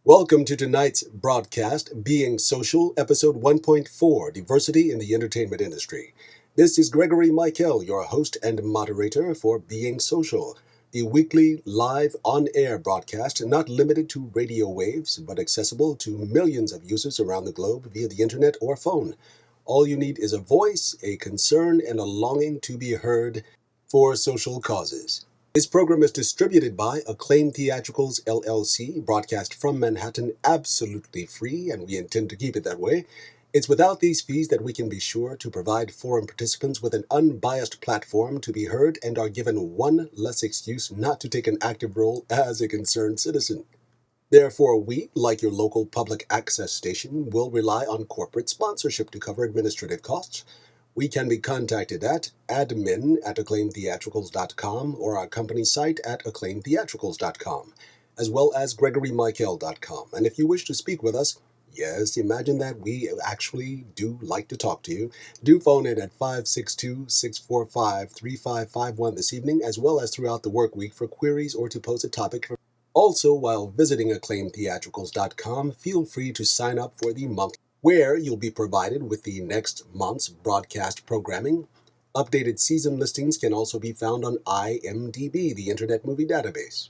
Welcome to tonight's broadcast, Being Social, Episode 1.4, Diversity in the Entertainment Industry. This is Gregory Mikell, your host and moderator for Being Social, the weekly live on-air broadcast not limited to radio waves, but accessible to millions of users around the globe via the internet or phone. All you need is a voice, a concern, and a longing to be heard for social causes. This program is distributed by Acclaim Theatricals LLC, broadcast from Manhattan absolutely free, and we intend to keep it that way. It's without these fees that we can be sure to provide forum participants with an unbiased platform to be heard and are given one less excuse not to take an active role as a concerned citizen. Therefore, we, like your local public access station, will rely on corporate sponsorship to cover administrative costs. We can be contacted at admin@acclaimtheatricals.com or our company site at acclaimtheatricals.com, as well as gregorymikell.com. And if you wish to speak with us, yes, imagine that we actually do like to talk to you, do phone in at 562-645-3551 this evening, as well as throughout the work week for queries or to pose a topic. Also, while visiting acclaimtheatricals.com, feel free to sign up for the monthly, where you'll be provided with the next month's broadcast programming. Updated season listings can also be found on IMDb, the Internet Movie Database.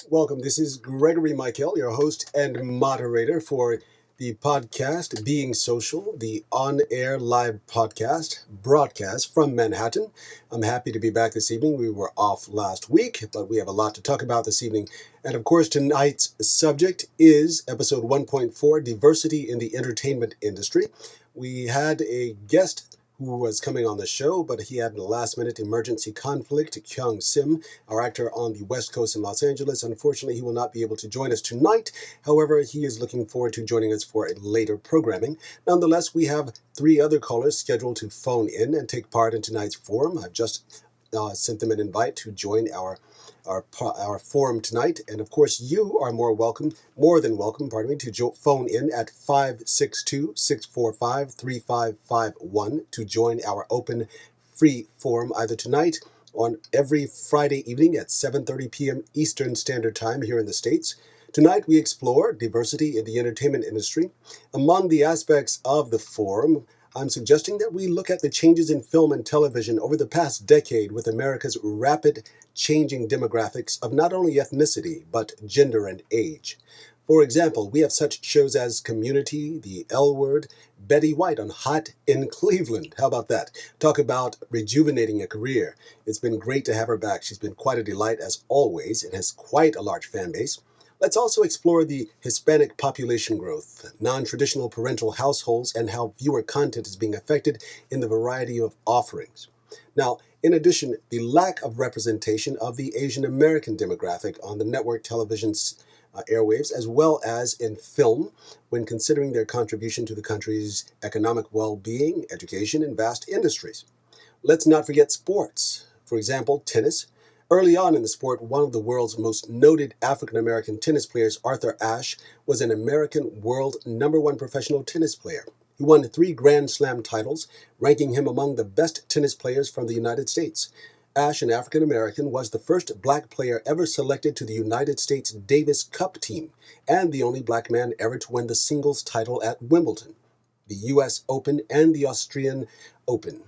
Welcome. This is Gregory Mikell, your host and moderator for the podcast Being Social, the on-air live podcast broadcast from Manhattan. I'm happy to be back this evening. We were off last week, but we have a lot to talk about this evening. And of course, tonight's subject is episode 1.4, Diversity in the Entertainment Industry. We had a guest who was coming on the show, but he had a last-minute emergency conflict. Kyung Sim, our actor on the West Coast in Los Angeles. Unfortunately, he will not be able to join us tonight. However, he is looking forward to joining us for a later programming. Nonetheless, we have three other callers scheduled to phone in and take part in tonight's forum. I've just sent them an invite to join our forum tonight. And of course, you are more than welcome, to phone in at 562-645-3551 to join our open free forum either tonight on every Friday evening at 7:30 p.m. Eastern Standard Time here in the States. Tonight we explore diversity in the entertainment industry. Among the aspects of the forum, I'm suggesting that we look at the changes in film and television over the past decade with America's rapid changing demographics of not only ethnicity, but gender and age. For example, we have such shows as Community, The L Word, Betty White on Hot in Cleveland. How about that? Talk about rejuvenating a career. It's been great to have her back. She's been quite a delight as always and has quite a large fan base. Let's also explore the Hispanic population growth, non-traditional parental households, and how viewer content is being affected in the variety of offerings. Now, in addition, the lack of representation of the Asian American demographic on the network television's airwaves, as well as in film, when considering their contribution to the country's economic well-being, education, and vast industries. Let's not forget sports. For example, tennis. Early on in the sport, one of the world's most noted African-American tennis players, Arthur Ashe, was an American world #1 professional tennis player. He won 3 Grand Slam titles, ranking him among the best tennis players from the United States. Ashe, an African-American, was the first black player ever selected to the United States Davis Cup team, and the only black man ever to win the singles title at Wimbledon, the U.S. Open, and the Australian Open.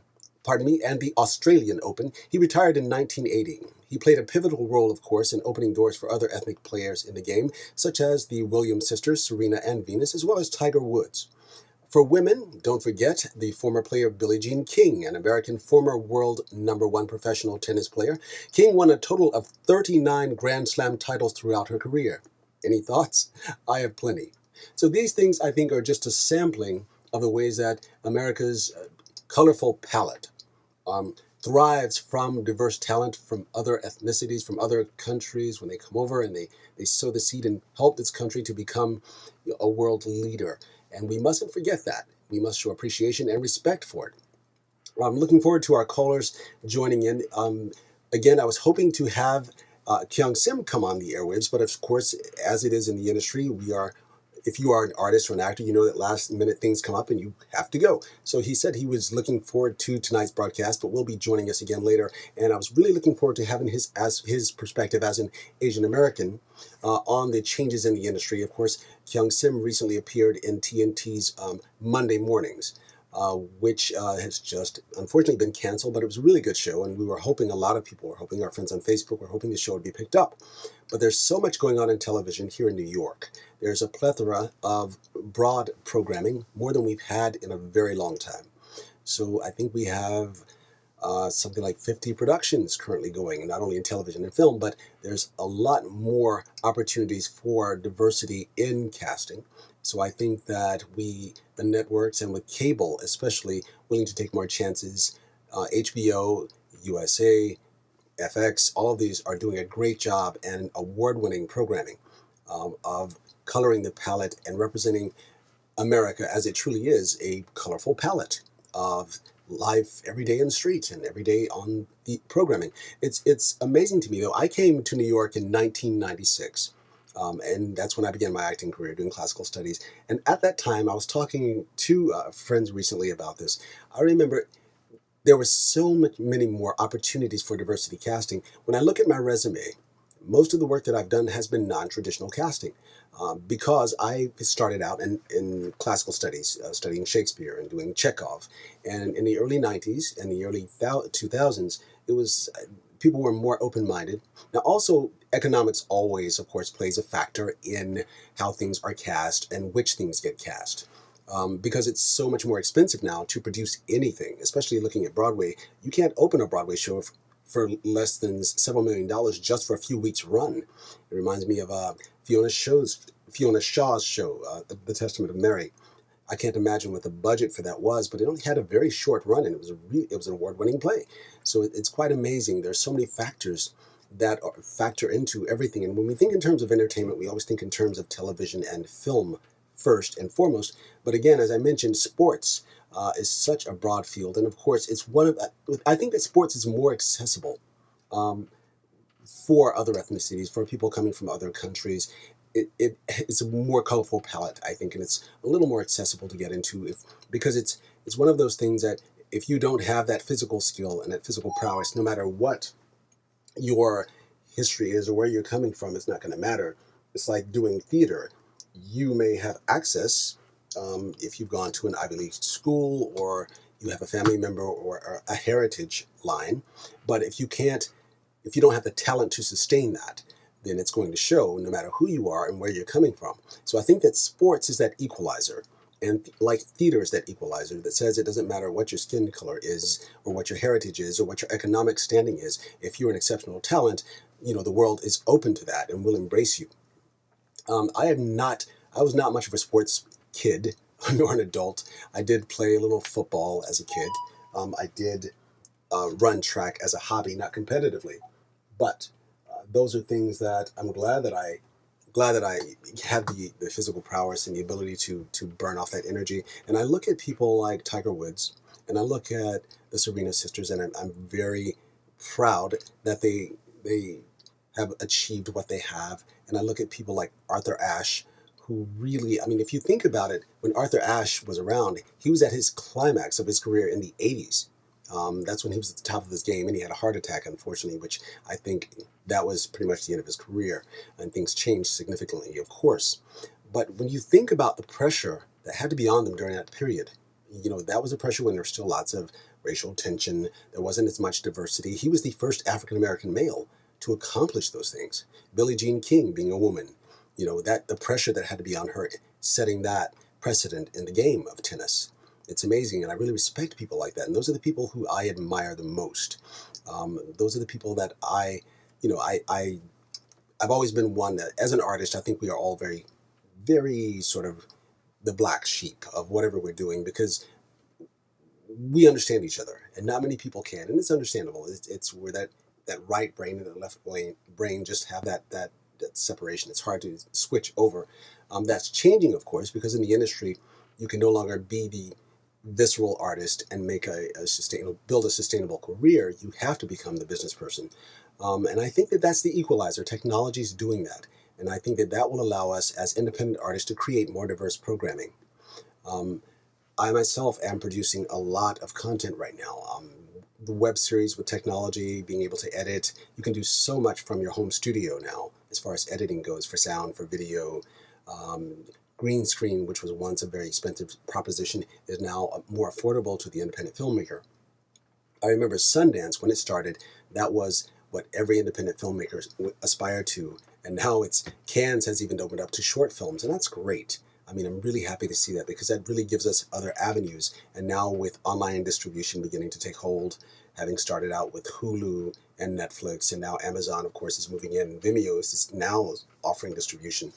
He retired in 1980. He played a pivotal role, of course, in opening doors for other ethnic players in the game, such as the Williams sisters, Serena and Venus, as well as Tiger Woods. For women, don't forget the former player Billie Jean King, an American former world #1 professional tennis player. King won a total of 39 Grand Slam titles throughout her career. Any thoughts? I have plenty. So these things, I think, are just a sampling of the ways that America's colorful palette thrives from diverse talent from other ethnicities, from other countries when they come over and they sow the seed and help this country to become a world leader. And we mustn't forget that. We must show appreciation and respect for it. I'm looking forward to our callers joining in. Again, I was hoping to have Kyung Sim come on the airwaves, but of course, as it is in the industry, we are if you are an artist or an actor, you know that last minute things come up and you have to go. So he said he was looking forward to tonight's broadcast, but will be joining us again later. And I was really looking forward to having his perspective as an Asian American on the changes in the industry. Of course, Kyung Sim recently appeared in TNT's Monday Mornings. Which has just unfortunately been canceled, but it was a really good show, and we were hoping, a lot of people were hoping, our friends on Facebook were hoping the show would be picked up. But there's so much going on in television here in New York. There's a plethora of broad programming, more than we've had in a very long time. So I think we have something like 50 productions currently going, not only in television and film, but there's a lot more opportunities for diversity in casting. So I think that the networks, and with cable especially, willing to take more chances. HBO, USA, FX, all of these are doing a great job and award-winning programming of coloring the palette and representing America as it truly is, a colorful palette of life every day in the street and every day on the programming. It's amazing to me, though. I came to New York in 1996. And that's when I began my acting career, doing classical studies. And at that time, I was talking to friends recently about this. I remember there were many more opportunities for diversity casting. When I look at my resume, most of the work that I've done has been non-traditional casting, because I started out in classical studies, studying Shakespeare and doing Chekhov. And in the early 90s and the early 2000s, it was people were more open-minded. Now, also, economics always, of course, plays a factor in how things are cast and which things get cast. Because it's so much more expensive now to produce anything, especially looking at Broadway. You can't open a Broadway show for less than several $1 million just for a few weeks' run. It reminds me of Fiona Shaw's show, The Testament of Mary. I can't imagine what the budget for that was, but it only had a very short run, and it was an award-winning play. So it's quite amazing. There's so many factors that factor into everything. And when we think in terms of entertainment, we always think in terms of television and film first and foremost. But again, as I mentioned, sports is such a broad field. And of course, I think that sports is more accessible for other ethnicities, for people coming from other countries. It's a more colorful palette, I think, and it's a little more accessible to get into because it's one of those things that if you don't have that physical skill and that physical prowess, no matter what your history is or where you're coming from, it's not going to matter. It's like doing theater. You may have access if you've gone to an Ivy League school or you have a family member or a heritage line, but if you don't have the talent to sustain that, then it's going to show no matter who you are and where you're coming from. So I think that sports is that equalizer, and like theater is that equalizer that says it doesn't matter what your skin color is or what your heritage is or what your economic standing is. If you're an exceptional talent, the world is open to that and will embrace you. I was not much of a sports kid nor an adult. I did play a little football as a kid. I did run track as a hobby, not competitively, but those are things that I'm glad that I have the physical prowess and the ability to burn off that energy. And I look at people like Tiger Woods, and I look at the Serena sisters, and I'm very proud that they have achieved what they have. And I look at people like Arthur Ashe, who really, I mean, if you think about it, when Arthur Ashe was around, he was at his climax of his career in the 80s. That's when he was at the top of his game, and he had a heart attack, unfortunately, which I think that was pretty much the end of his career, and things changed significantly, of course. But when you think about the pressure that had to be on them during that period, that was a pressure when there was still lots of racial tension, there wasn't as much diversity. He was the first African-American male to accomplish those things. Billie Jean King being a woman, that the pressure that had to be on her, setting that precedent in the game of tennis. It's amazing, and I really respect people like that. And those are the people who I admire the most. Those are the people that I've always been one that, as an artist, I think we are all very, very sort of the black sheep of whatever we're doing, because we understand each other, and not many people can, and it's understandable. It's where that right brain and the left brain just have that separation. It's hard to switch over. That's changing, of course, because in the industry, you can no longer be the visceral artist and make build a sustainable career. You have to become the business person. And I think that that's the equalizer. Technology is doing that. And I think that that will allow us as independent artists to create more diverse programming. Um, I myself am producing a lot of content right now. The web series with technology, being able to edit, you can do so much from your home studio now as far as editing goes for sound, for video. Um, Green screen, which was once a very expensive proposition, is now more affordable to the independent filmmaker. I remember Sundance, when it started, that was what every independent filmmaker aspired to. And now Cannes has even opened up to short films, and that's great. I mean, I'm really happy to see that because that really gives us other avenues. And now with online distribution beginning to take hold, having started out with Hulu and Netflix, and now Amazon, of course, is moving in. Vimeo is now offering distribution.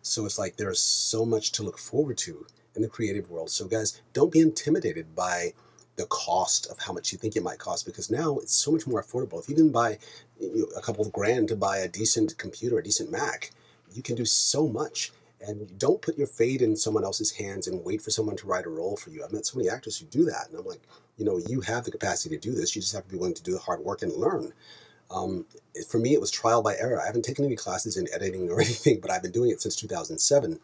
So it's like there's so much to look forward to in the creative world. So guys, don't be intimidated by the cost of how much you think it might cost, because now it's so much more affordable. If you can buy a couple of grand to buy a decent computer, a decent Mac, you can do so much. And don't put your fate in someone else's hands and wait for someone to write a role for you. I've met so many actors who do that, and I'm like, you have the capacity to do this. You just have to be willing to do the hard work and learn. For me, it was trial by error. I haven't taken any classes in editing or anything, but I've been doing it since 2007.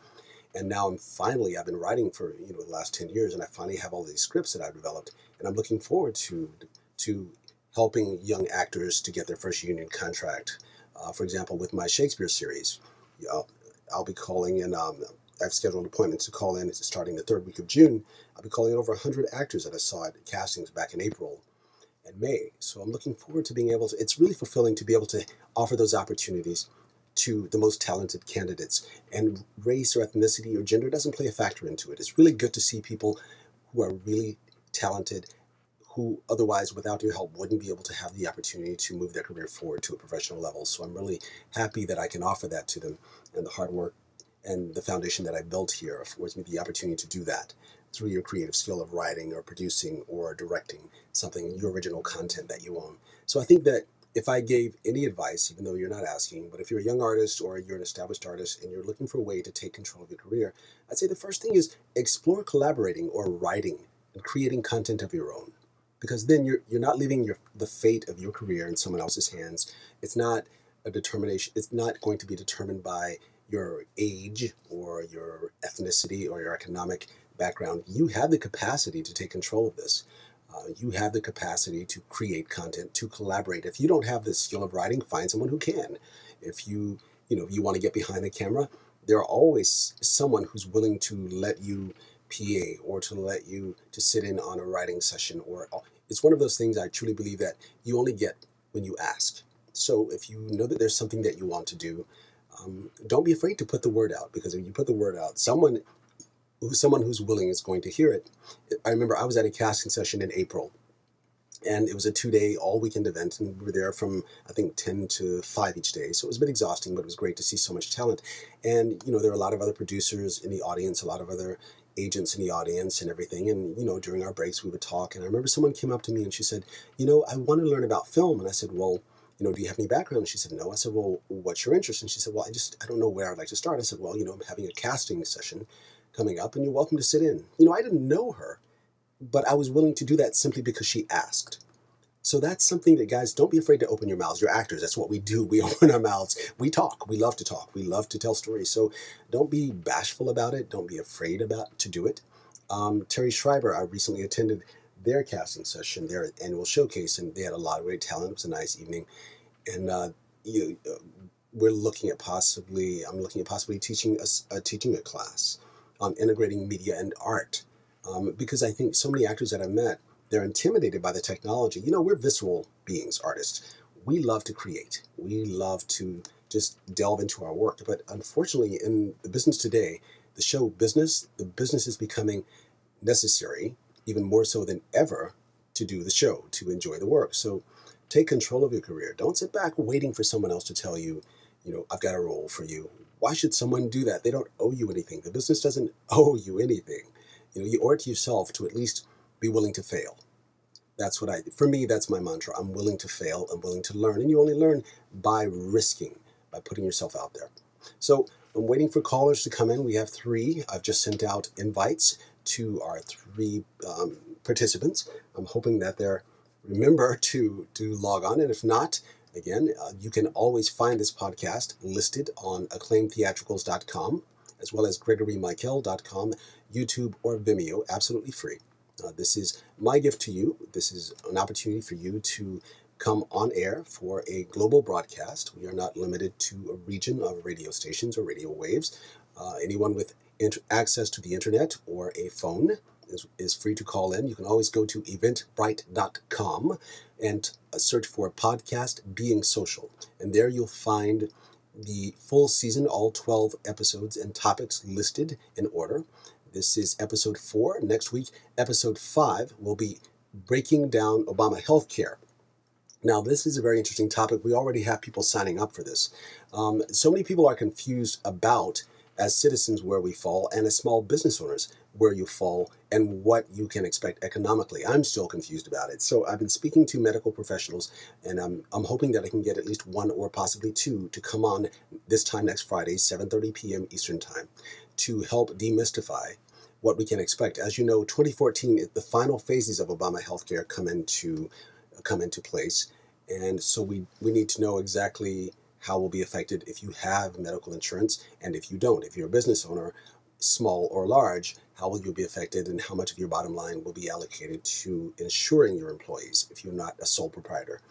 And now I've been writing for the last 10 years, and I finally have all these scripts that I've developed, and I'm looking forward to helping young actors to get their first union contract. For example, with my Shakespeare series, I'll be calling in. I've scheduled appointments to call in starting the third week of June. I'll be calling in over 100 actors that I saw at castings back in April and May. So I'm looking forward to being able to. It's really fulfilling to be able to offer those opportunities to the most talented candidates. And race or ethnicity or gender doesn't play a factor into it. It's really good to see people who are really talented, who otherwise, without your help, wouldn't be able to have the opportunity to move their career forward to a professional level. So I'm really happy that I can offer that to them, and the hard work and the foundation that I built here affords me the opportunity to do that through your creative skill of writing or producing or directing something, your original content that you own. So I think that if I gave any advice, even though you're not asking, but if you're a young artist or you're an established artist and you're looking for a way to take control of your career, I'd say the first thing is explore collaborating or writing and creating content of your own. Because then you're not leaving the fate of your career in someone else's hands. It's not a determination. It's not going to be determined by your age or your ethnicity or your economic background. You have the capacity to take control of this. You have the capacity to create content, to collaborate. If you don't have the skill of writing, find someone who can. If you want to get behind the camera, there are always someone who's willing to let you PA or to sit in on a writing session. Or it's one of those things I truly believe that you only get when you ask. So if you know that there's something that you want to do, don't be afraid to put the word out, because if you put the word out, someone who's willing is going to hear it. I remember I was at a casting session in April, and it was a 2-day all-weekend event, and we were there from, I think, 10 to 5 each day. So it was a bit exhausting, but it was great to see so much talent. And, there were a lot of other producers in the audience, a lot of other agents in the audience and everything. And, during our breaks, we would talk. And I remember someone came up to me and she said, I want to learn about film. And I said, well, do you have any background? And she said, no. I said, well, what's your interest? And she said, well, I don't know where I'd like to start. I said, well, I'm having a casting session coming up, and you're welcome to sit in. I didn't know her, but I was willing to do that simply because she asked. So that's something that, guys, don't be afraid to open your mouths. You're actors. That's what we do. We open our mouths. We talk. We love to talk. We love to tell stories. So don't be bashful about it. Don't be afraid to do it. Terry Schreiber, I recently attended their casting session, their annual showcase, and they had a lot of great talent. It was a nice evening. And I'm looking at possibly teaching a class on integrating media and art, because I think so many actors that I've met, they're intimidated by the technology. We're visceral beings, artists. We love to create. We love to just delve into our work. But unfortunately, in the business today, the business is becoming necessary, even more so than ever, to do the show, to enjoy the work. So take control of your career. Don't sit back waiting for someone else to tell you, I've got a role for you. Why should someone do that? They don't owe you anything. The business doesn't owe you anything. You owe it to yourself to at least be willing to fail. For me, that's my mantra. I'm willing to fail. I'm willing to learn. And you only learn by risking, by putting yourself out there. So I'm waiting for callers to come in. We have 3. I've just sent out invites to our 3 participants. I'm hoping that they're remember to log on. And if not, Again, you can always find this podcast listed on acclaimtheatricals.com, as well as gregorymikell.com, YouTube, or Vimeo, absolutely free. This is my gift to you. This is an opportunity for you to come on air for a global broadcast. We are not limited to a region of radio stations or radio waves. Anyone with access to the internet or a phone is free to call in. You can always go to eventbrite.com and search for podcast Being Social. And there you'll find the full season, all 12 episodes and topics listed in order. This is episode 4. Next week, episode 5 will be breaking down Obama healthcare. Now, this is a very interesting topic. We already have people signing up for this. So many people are confused about, as citizens, where we fall, and as small business owners, where you fall, and what you can expect economically. I'm still confused about it. So I've been speaking to medical professionals, and I'm hoping that I can get at least one or possibly two to come on this time next Friday, 7:30 p.m. Eastern Time, to help demystify what we can expect. As you know, 2014, the final phases of Obama healthcare come into place. And so we need to know exactly how we'll be affected if you have medical insurance and if you don't. If you're a business owner, small or large, how will you be affected and how much of your bottom line will be allocated to insuring your employees if you're not a sole proprietor.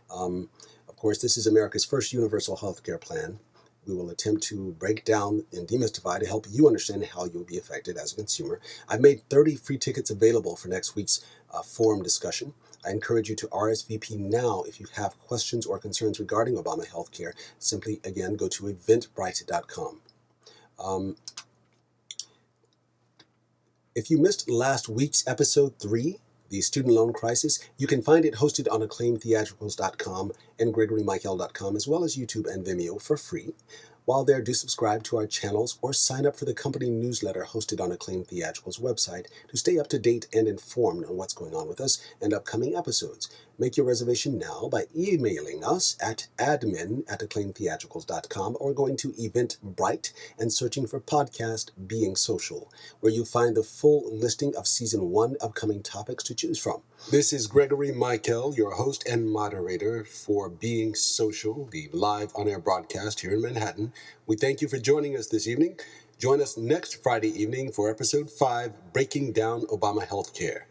Of course, this is America's first universal health care plan. We will attempt to break down and demystify to help you understand how you'll be affected as a consumer. I've made 30 free tickets available for next week's forum discussion. I encourage you to RSVP now if you have questions or concerns regarding Obama healthcare. Simply, again, go to eventbrite.com. If you missed last week's episode 3, the student loan crisis, you can find it hosted on acclaimtheatricals.com and gregorymikell.com, as well as YouTube and Vimeo for free. While there, do subscribe to our channels or sign up for the company newsletter hosted on Acclaim Theatricals website to stay up to date and informed on what's going on with us and upcoming episodes. Make your reservation now by emailing us at admin@acclaimtheatricals.com or going to Eventbrite and searching for podcast Being Social, where you'll find the full listing of Season 1 upcoming topics to choose from. This is Gregory Mikell, your host and moderator for Being Social, the live on-air broadcast here in Manhattan. We thank you for joining us this evening. Join us next Friday evening for Episode 5, Breaking Down Obama Healthcare.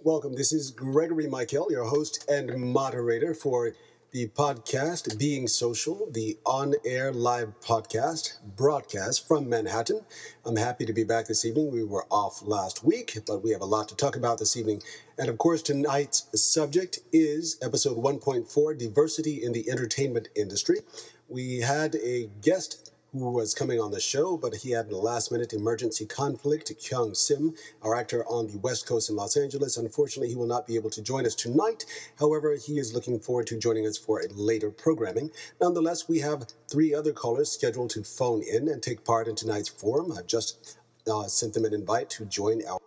Welcome. This is Gregory Mikell, your host and moderator for the podcast Being Social, the on-air live podcast broadcast from Manhattan. I'm happy to be back this evening. We were off last week, but we have a lot to talk about this evening. And of course, tonight's subject is episode 1.4, Diversity in the Entertainment Industry. We had a guest who was coming on the show, but he had a last-minute emergency conflict. Kyung Sim, our actor on the West Coast in Los Angeles. Unfortunately, he will not be able to join us tonight. However, he is looking forward to joining us for a later programming. Nonetheless, we have 3 other callers scheduled to phone in and take part in tonight's forum. I've just sent them an invite to join our